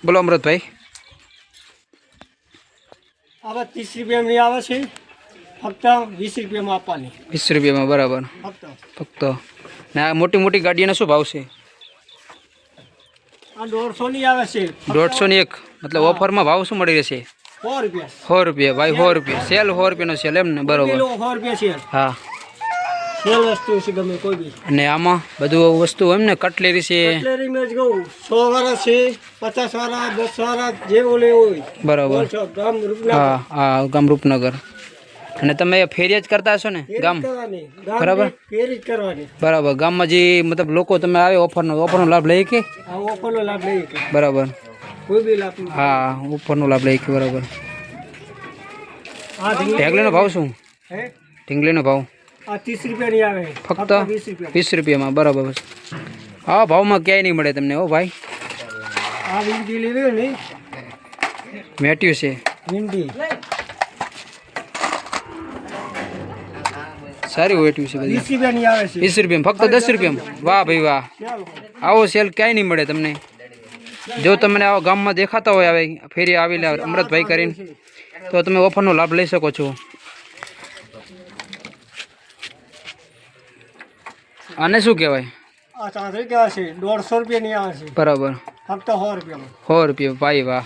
બોલો અમૃતભાઈ. આવા 30 રૂપિયાની આવે છે, ફક્ત 20 રૂપિયામાં આપવાની. 20 રૂપિયામાં બરાબર. ફક્ત ને આ મોટી મોટી ગાડીઓના શું ભાવ છે? આ 150 ની આવે છે. 150 ની એક, મતલબ ઓફરમાં ભાવ શું મળી રહેશે? 100 રૂપિયા. 100 રૂપિયા ભાઈ, 100 રૂપિયા સેલ, 100 રૂપિયાનો સેલ એમ ને? બરોબર. 100 રૂપિયા છે. હા, સેલ વસ્તુ છે ગમે કોઈ બી. અને આમાં બધું વસ્તુ એમ ને? કટલેરી છે, કટલેરીમાં જ કહું 100 વાળા છે, 50 વાળા, 10 વાળા, જે ઓલે હોય. બરાબર. ગામ રૂપનગર. હા હા, ગામ રૂપનગર. અને તમે ફેરી જ કરતા હશો ને ગામ? બરાબર, ફેરી જ કરવાની. બરાબર. ગામમાં જે મતલબ લોકો તમે આવે ઓફરનો લાભ લઈ કે? આ ઓફરનો લાભ લઈએ કે. બરાબર. કોઈ બી લાભ. હા, ઓફરનો લાભ લઈ કે. બરાબર. આ ઢેગલીનો ભાવ શું? હે, ઢીંગલીનો ભાવ આ 30 રૂપિયાની આવે, ફક્ત 20 રૂપિયા. 20 રૂપિયામાં. બરાબર. હા, ભાવમાં ક્યાંય નહીં મળે તમને હો ભાઈ. આ ભીંડી લેવી ને, મેટ્યું છે ભીંડી સારી વેટ્યું છે બધી. 20 રૂપિયાની આવે છે. 20 રૂપિયામાં, ફક્ત 10 રૂપિયામાં. વાહ ભાઈ વાહ, આવો સેલ ક્યાંય નહીં મળે તમને. જો તમને આવો ગામમાં દેખાતા હોય આવે ફેરી આવેલા અમૃતભાઈ કરીને, તો તમે ઓફરનો લાભ લઈ શકો છો. આને શું કહેવાય? આ ચાદરી કેવા છે? 150 રૂપિયાની આવે છે. બરાબર. ફક્ત 100 રૂપિયામાં. 100 રૂપિયા ભાઈ વાહ,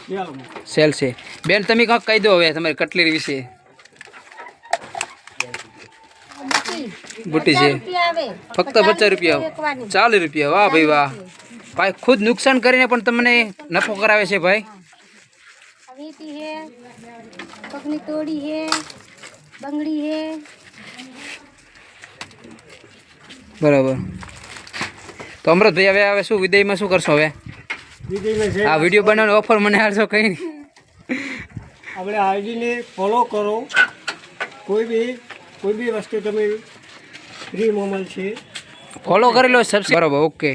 સેલ છે. બેન તમે કાંક કહી દો હવે તમારી કટલેરી વિશે. બુટી છે ફક્ત 50 રૂપિયા, 40 રૂપિયા. વાહ ભાઈ વાહ. ભાઈ ખુદ નુકસાન કરીને પણ તમને નફો કરાવે છે ભાઈ. બરાબર. તો અમૃતભાઈ હવે શું વિદાયમાં શું કરશો હવે? આ વિડીયો બનાવવાનો ઓફર મને હાલશો કઈ નહીં? આપણે આઈડીને ફોલો કરો. કોઈ બી વસ્તુ તમે ફ્રી મોબાઈલ છે, ફોલો કરી લો, સબસ્ક્રાઇબ. બરાબર, ઓકે.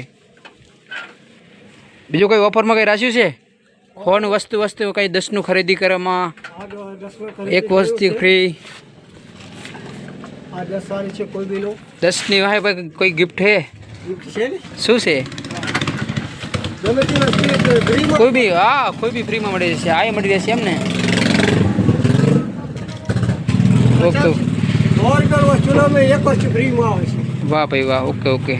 બીજું કોઈ ઓફરમાં કંઈ રાખ્યું છે? ફોન વસ્તુ કંઈ 10નું ખરીદી કરવામાં એક વસ્તુ ફ્રી. આ 10 વાળી છે, કોઈ બી લો. 10ની વાહે ભાઈ કોઈ ગિફ્ટ છે? ગિફ્ટ છે ને, શું છે? ગમે તે વસ્તુ ફ્રીમાં. કોઈ બી, હા, કોઈ બી ફ્રીમાં મળી જશે. આ મળી રહેશે એમ ને? ઓકે. 100 રૂપિયા વસ્તુનો મેં એક વસ્તુ ફ્રીમાં આવે છે. વાહ ભાઈ વાહ, ઓકે ઓકે.